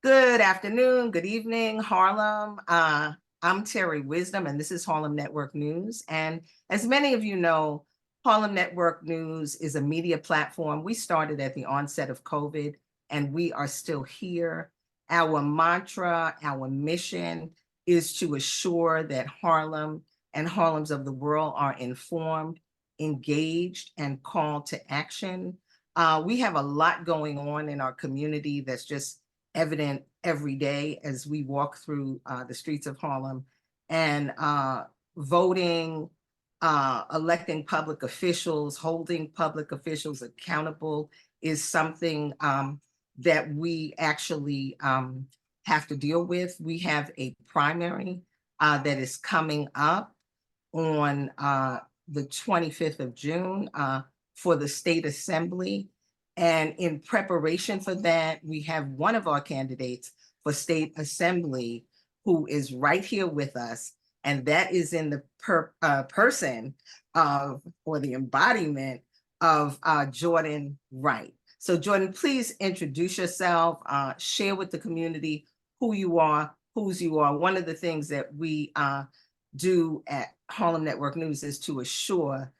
Good afternoon, good evening, Harlem. I'm Terri Wisdom, and this is Harlem Network News. And as many of you know, Harlem Network News is a media platform. We started at the onset of COVID, and we are still here. Our mantra, our mission is to assure that Harlem and Harlems of the world are informed, engaged, and called to action. We have a lot going on in our community that's just evident every day as we walk through the streets of Harlem, and voting, electing public officials, holding public officials accountable is something that we actually have to deal with. We have a primary that is coming up on the 25th of June for the state assembly. And in preparation for that, we have one of our candidates for state assembly who is right here with us. And that is in the person of, or the embodiment of Jordan Wright. So Jordan, please introduce yourself, share with the community who you are, whose you are. One of the things that we do at Harlem Network News is to assure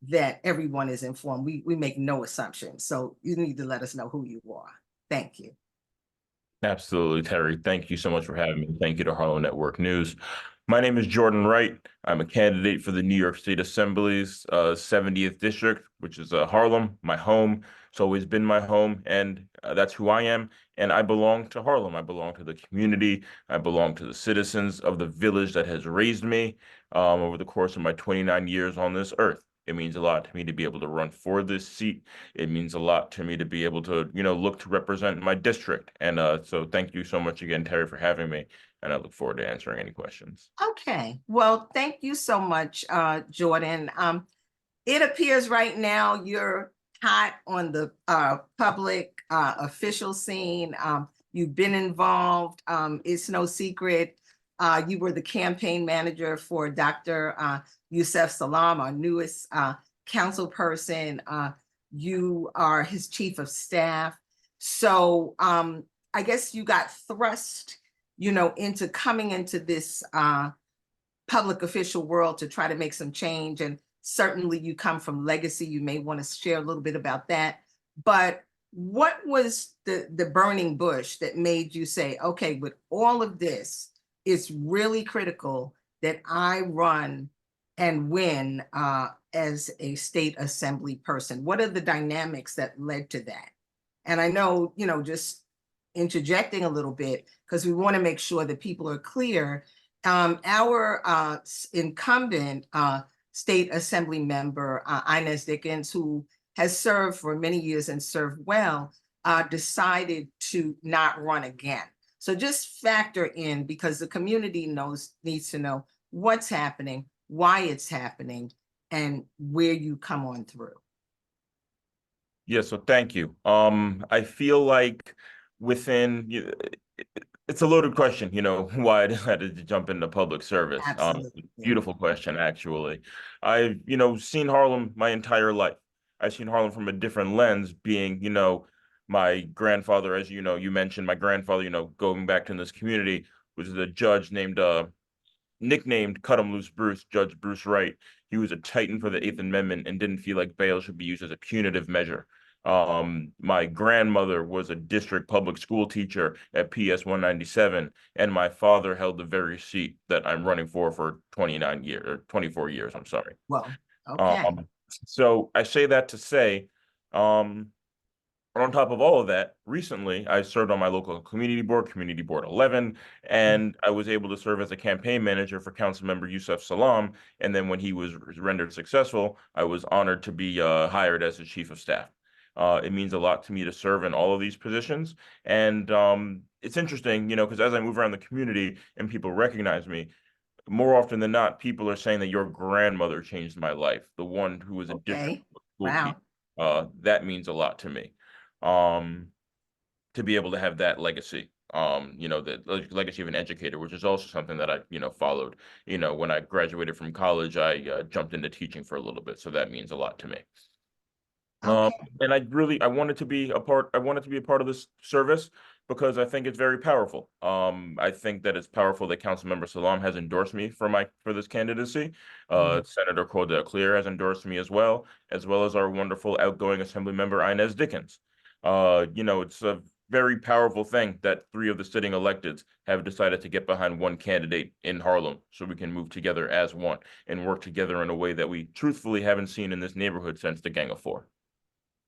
that everyone is informed. We make no assumptions. So you need to let us know who you are. Thank you. Absolutely, Terry. Thank you so much for having me. Thank you to Harlem Network News. My name is Jordan Wright. I'm a candidate for the New York State Assembly's 70th District, which is Harlem, my home. It's always been my home, and that's who I am. And I belong to Harlem. I belong to the community. I belong to the citizens of the village that has raised me over the course of my 29 years on this earth. It means a lot to me to be able to run for this seat. It means a lot to me to be able to, look to represent my district. And so thank you so much again, Terry, for having me. And I look forward to answering any questions. Okay. Well, thank you so much, Jordan. It appears right now you're hot on the public official scene. You've been involved. It's no secret. You were the campaign manager for Dr. Yusef Salaam, our newest council person. You are his chief of staff. So I guess you got thrust, into coming into this public official world to try to make some change. And certainly you come from legacy. You may want to share a little bit about that. But what was the burning bush that made you say, okay, with all of this, it's really critical that I run and win as a state assembly person? What are the dynamics that led to that? And I know, just interjecting a little bit, because we want to make sure that people are clear. Our incumbent state assembly member, Inez Dickens, who has served for many years and served well, decided to not run again. So just factor in, because the community needs to know what's happening, why it's happening, and where you come on through. Yeah, so thank you. I feel like it's a loaded question, why I decided to jump into public service. Absolutely. Beautiful question, actually. I've, seen Harlem my entire life. I've seen Harlem from a different lens, being, my grandfather, as you mentioned, my grandfather, going back to this community, was a judge nicknamed Cut 'em Loose Bruce, Judge Bruce Wright. He was a titan for the Eighth Amendment and didn't feel like bail should be used as a punitive measure. My grandmother was a district public school teacher at PS 197, and my father held the very seat that I'm running for 29 years, or 24 years, I'm sorry. Well, okay. So I say that to say, on top of all of that, recently I served on my local community board 11, and I was able to serve as a campaign manager for Councilmember Yusef Salaam. And then when he was rendered successful, I was honored to be hired as the chief of staff. It means a lot to me to serve in all of these positions. And it's interesting, because as I move around the community and people recognize me, more often than not, people are saying that your grandmother changed my life, the one who was a different school teacher. That means a lot to me. To be able to have that legacy, the legacy of an educator, which is also something that I, followed. When I graduated from college, I jumped into teaching for a little bit. So that means a lot to me. Um, Okay. and I wanted to be a part, I wanted to be a part of this service because I think it's very powerful. I think that it's powerful that Councilmember Salam has endorsed me for this candidacy. Mhm. Senator Cordell Clear has endorsed me as well as our wonderful outgoing Assembly member Inez Dickens. It's a very powerful thing that three of the sitting electeds have decided to get behind one candidate in Harlem so we can move together as one and work together in a way that we truthfully haven't seen in this neighborhood since the Gang of Four.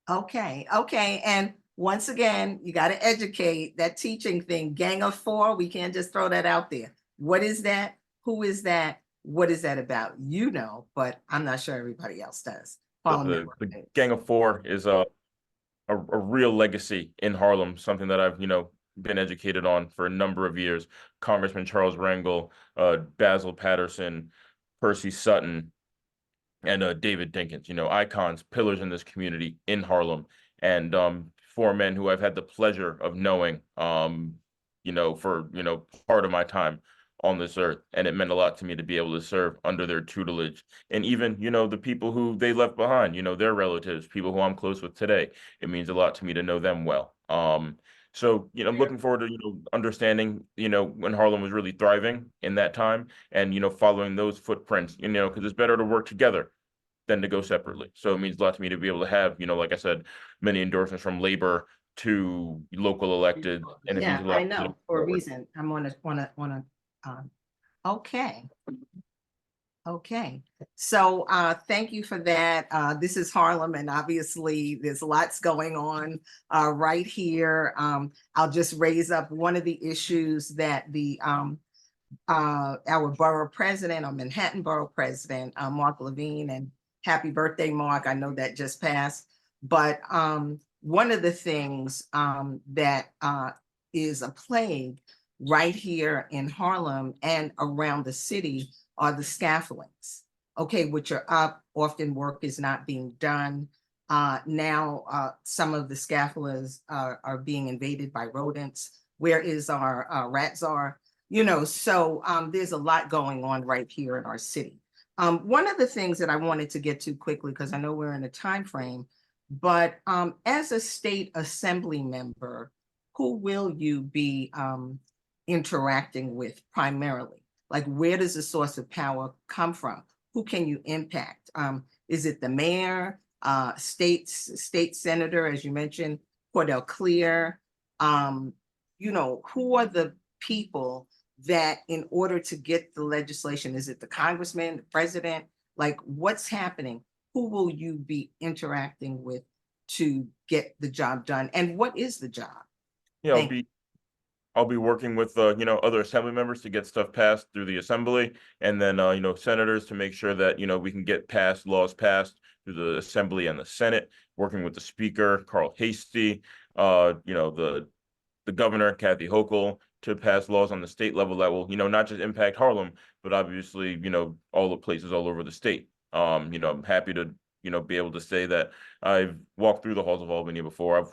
Okay, okay. And once again, you got to educate that teaching thing. Gang of Four, we can't just throw that out there. What is that? Who is that? What is that about? You know, but I'm not sure everybody else does. Harlem Network The News. Gang of Four is a real legacy in Harlem, something that I've, been educated on for a number of years. Congressman Charles Rangel, Basil Patterson, Percy Sutton, and David Dinkins, icons, pillars in this community in Harlem, and four men who I've had the pleasure of knowing, for part of my time on this earth, and it meant a lot to me to be able to serve under their tutelage, and even the people who they left behind, their relatives, people who I'm close with today. It means a lot to me to know them well. So, I'm looking forward to, understanding, when Harlem was really thriving in that time and, following those footprints, because it's better to work together than to go separately. So it means a lot to me to be able to have, like I said, many endorsements from labor to local elected, and it means Yeah, a I lot to me to know move for a forward. reason. I'm okay. Okay, so thank you for that. This is Harlem, and obviously there's lots going on right here. I'll just raise up one of the issues that our borough president, our Manhattan borough president, Mark Levine, and happy birthday, Mark. I know that just passed, but one of the things that is a plague right here in Harlem and around the city are the scaffoldings, okay, which are up. Often work is not being done. Now, some of the scaffolders are being invaded by rodents. Where is our rat czar? So there's a lot going on right here in our city. One of the things that I wanted to get to quickly, because I know we're in a time frame, but as a state assembly member, who will you be interacting with primarily? Like, where does the source of power come from? Who can you impact? Is it the mayor, state senator, as you mentioned, Cordell Clear? Who are the people that in order to get the legislation, is it the congressman, the president? Like, what's happening? Who will you be interacting with to get the job done? And what is the job? Yeah, Thank you. I'll be working with other assembly members to get stuff passed through the assembly, and then senators to make sure that we can get laws passed through the assembly and the Senate. Working with the speaker, Carl Hasty, the governor, Kathy Hochul, to pass laws on the state level that will, not just impact Harlem, but obviously, all the places all over the state. I'm happy to, be able to say that I've walked through the halls of Albany before. I've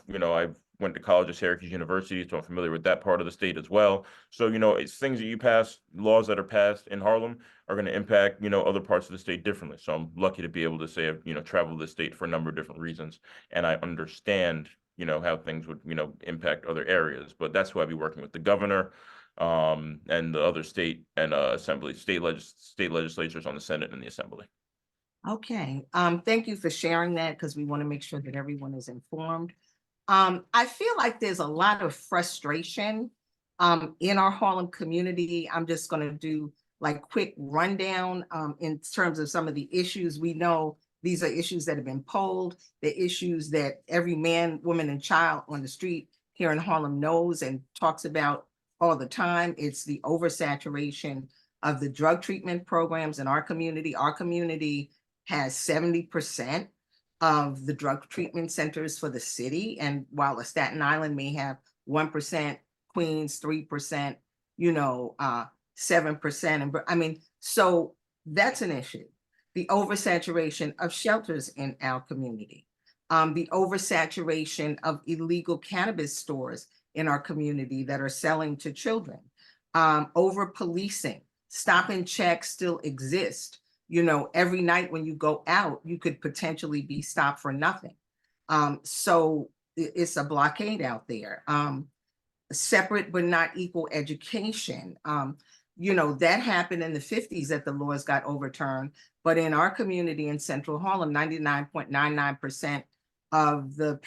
went to college at Syracuse University, so I'm familiar with that part of the state as well. So, it's things that you pass, laws that are passed in Harlem are going to impact, other parts of the state differently. So I'm lucky to be able to say I've, traveled the state for a number of different reasons. And I understand how things would, impact other areas. But that's who I'd be working with, the governor, and the other state and assembly, state legislatures on the Senate and the assembly. Okay. Thank you for sharing that because we want to make sure that everyone is informed. I feel like there's a lot of frustration in our Harlem community. I'm just going to do like quick rundown in terms of some of the issues. We know these are issues that have been polled, the issues that every man, woman, and child on the street here in Harlem knows and talks about all the time. It's the oversaturation of the drug treatment programs in our community. Our community has 70% of the drug treatment centers for the city. And while a Staten Island may have 1%, Queens 3%, 7%. And I mean, so that's an issue. The oversaturation of shelters in our community, the oversaturation of illegal cannabis stores in our community that are selling to children, over policing, stop and check still exist. Every night when you go out, you could potentially be stopped for nothing. So it's a blockade out there. Separate but not equal education. That happened in the 50s that the laws got overturned. But in our community in Central Harlem, 99.99% of the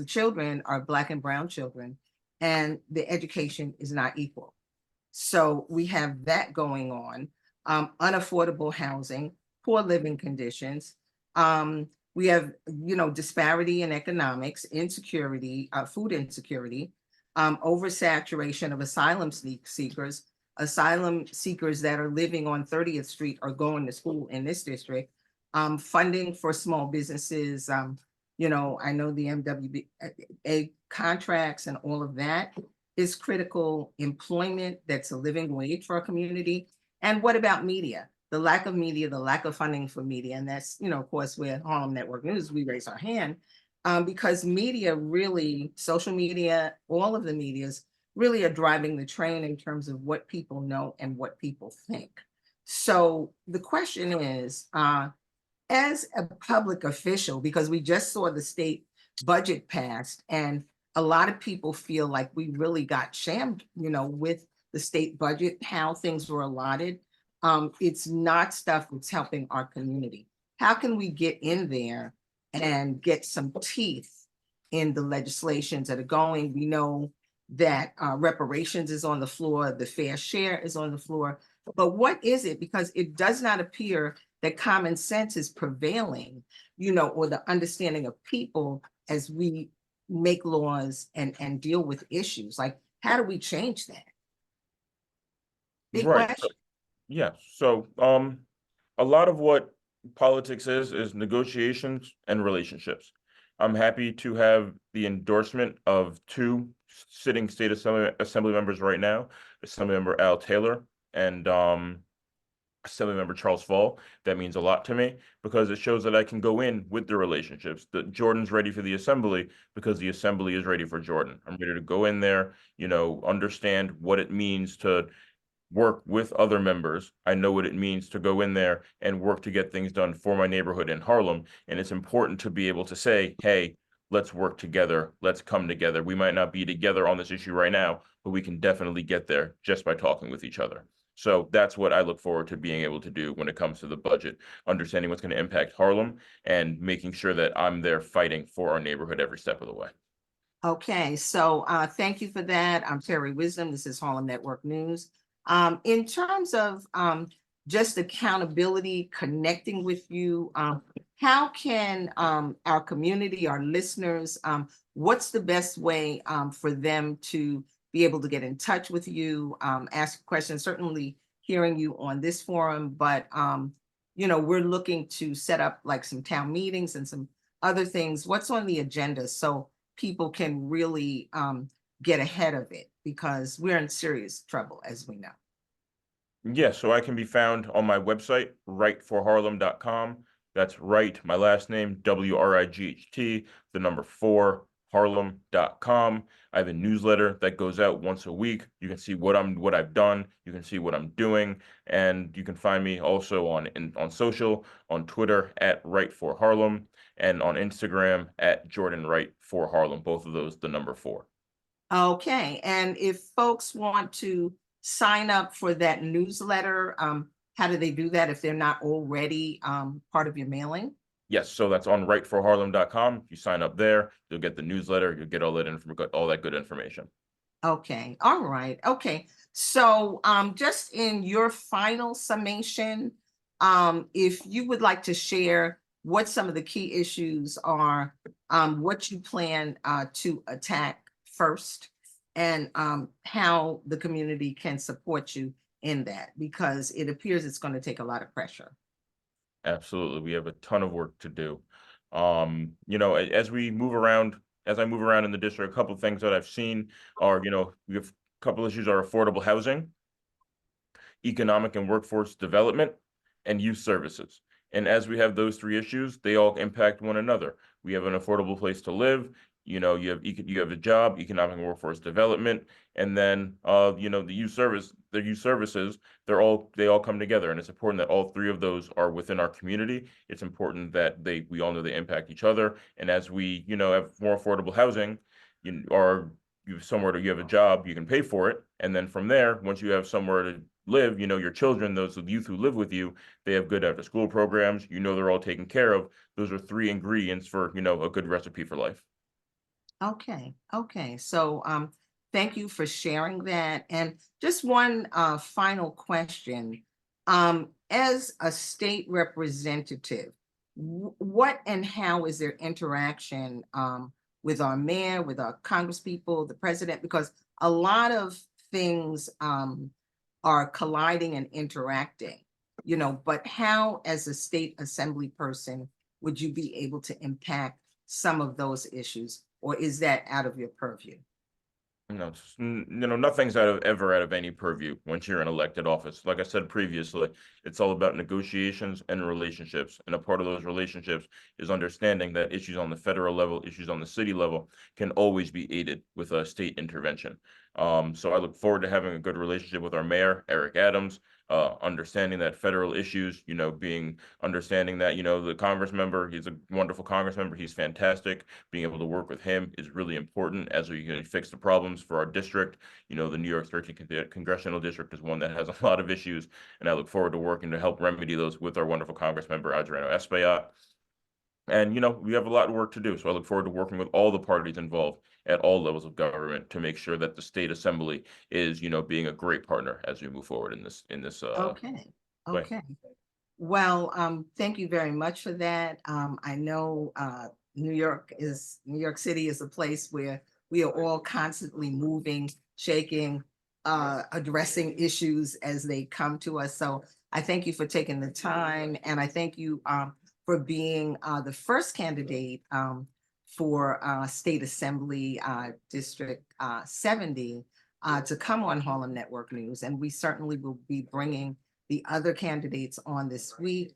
children are Black and brown children, and the education is not equal. So we have that going on. Unaffordable housing, poor living conditions. We have, disparity in economics, insecurity, food insecurity, oversaturation of asylum seekers that are living on 30th Street are going to school in this district. Funding for small businesses. I know the MWBA contracts and all of that is critical. Employment, that's a living wage for our community. And what about media? The lack of media, the lack of funding for media. And that's, of course, where Harlem Network News, we raise our hand, because media really, social media, all of the medias really are driving the train in terms of what people know and what people think. So the question is, as a public official, because we just saw the state budget passed, and a lot of people feel like we really got shammed, with the state budget, how things were allotted. It's not stuff that's helping our community. How can we get in there and get some teeth in the legislations that are going? We know that reparations is on the floor, the fair share is on the floor, but what is it? Because it does not appear that common sense is prevailing, or the understanding of people as we make laws and deal with issues. Like, how do we change that? Big Right. question. Yeah. So a lot of what politics is negotiations and relationships. I'm happy to have the endorsement of two sitting state assembly members right now, Assemblymember Al Taylor and Assemblymember Charles Fall. That means a lot to me because it shows that I can go in with the relationships. That Jordan's ready for the assembly because the assembly is ready for Jordan. I'm ready to go in there, understand what it means to work with other members. I know what it means to go in there and work to get things done for my neighborhood in Harlem. And it's important to be able to say, hey, let's work together. Let's come together. We might not be together on this issue right now, but we can definitely get there just by talking with each other. So that's what I look forward to being able to do when it comes to the budget, understanding what's going to impact Harlem and making sure that I'm there fighting for our neighborhood every step of the way. Okay, so thank you for that. I'm Terri Wisdom. This is Harlem Network News. In terms of just accountability, connecting with you, how can our community, our listeners, what's the best way for them to be able to get in touch with you, ask questions? Certainly hearing you on this forum, but we're looking to set up like some town meetings and some other things. What's on the agenda so people can really get ahead of it, because we're in serious trouble, as we know. Yeah, so I can be found on my website, wrightforharlem.com. That's Wright, my last name, WRIGHT, the number 4, harlem.com. I have a newsletter that goes out once a week. You can see what I've done, you can see what I'm doing, and you can find me also on social, on Twitter at Wright4Harlem, and on Instagram at Jordan Wright for Harlem. Both of those, the number 4. Okay, and if folks want to sign up for that newsletter, how do they do that if they're not already part of your mailing? Yes, so that's on wrightforharlem.com. If you sign up there, you'll get the newsletter, you'll get all that good information. Okay, all right. Okay, so just in your final summation, if you would like to share what some of the key issues are, what you plan to attack first, and how the community can support you in that, because it appears it's going to take a lot of pressure. Absolutely. We have a ton of work to do. As I move around in the district, a couple of things that I've seen are, we have a couple issues are affordable housing, economic and workforce development, and youth services. And as we have those 3 issues, they all impact one another. We have an affordable place to live. you know, you have a job, economic and workforce development, and then you know, the youth services, they all come together, and it's important that all three of those are within our community. It's important that we all know they impact each other, and as we, you know, have more affordable housing, you have somewhere you have a job, you can pay for it, and then from there, once you have somewhere to live, you know, your children, those youth who live with you, they have good after school programs, you know, they're all taken care of. Those are three ingredients for, you know, a good recipe for life. Okay, okay. So thank you for sharing that. And just one final question. As a state representative, what and how is their interaction with our mayor, with our congresspeople, the president? Because a lot of things are colliding and interacting, you know, but how, as a state assembly person, would you be able to impact some of those issues? Or is that out of your purview? No, you know, nothing's ever out of any purview once you're in elected office. Like I said previously, it's all about negotiations and relationships. And a part of those relationships is understanding that issues on the federal level, issues on the city level can always be aided with a state intervention. So I look forward to having a good relationship with our mayor, Eric Adams, understanding that federal issues, you know, understanding that, you know, the Congress member, he's a wonderful Congress member. He's fantastic. Being able to work with him is really important as we can fix the problems for our district. You know, the New York 13th Congressional District is one that has a lot of issues, and I look forward to working to help remedy those with our wonderful Congress member, Adriano Espaillat. And, you know, we have a lot of work to do. So I look forward to working with all the parties involved at all levels of government to make sure that the state assembly is, you know, being a great partner as we move forward in this Okay, way. okay. Well, thank you very much for that. I know New York City is a place where we are all constantly moving, shaking, addressing issues as they come to us. So I thank you for taking the time, and I thank you for being the first candidate for State Assembly District 70 to come on Harlem Network News. And we certainly will be bringing the other candidates on this week.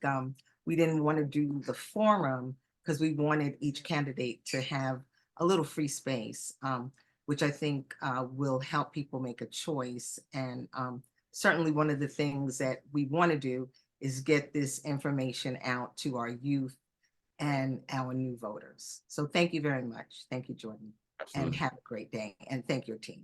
We didn't want to do the forum because we wanted each candidate to have a little free space, which I think will help people make a choice. And certainly one of the things that we want to do is get this information out to our youth and our new voters. So thank you very much. Thank you, Jordan. And Absolutely. have a great day. And thank your team.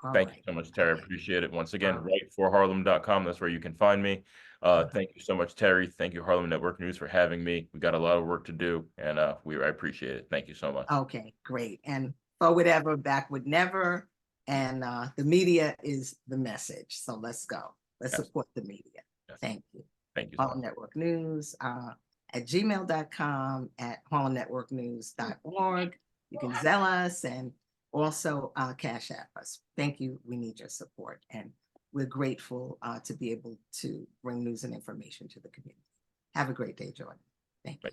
All Thank you right. so much, Terry. Okay. Appreciate it. Once All again, right. Wright4Harlem.com. That's where you can find me. Thank you so much, Terry. Thank you, Harlem Network News, for having me. We got a lot of work to do, and I appreciate it. Thank you so much. Okay, great. And forward ever, backward never. And the media is the message. So let's go. Let's Yes. support the media. Yes. Thank you. Thank you so Harlem much. Network News at gmail.com, at harlemnetworknews.org. You can Zelle us and also Cash App us. Thank you. We need your support. And we're grateful to be able to bring news and information to the community. Have a great day, Jordan. Thank you.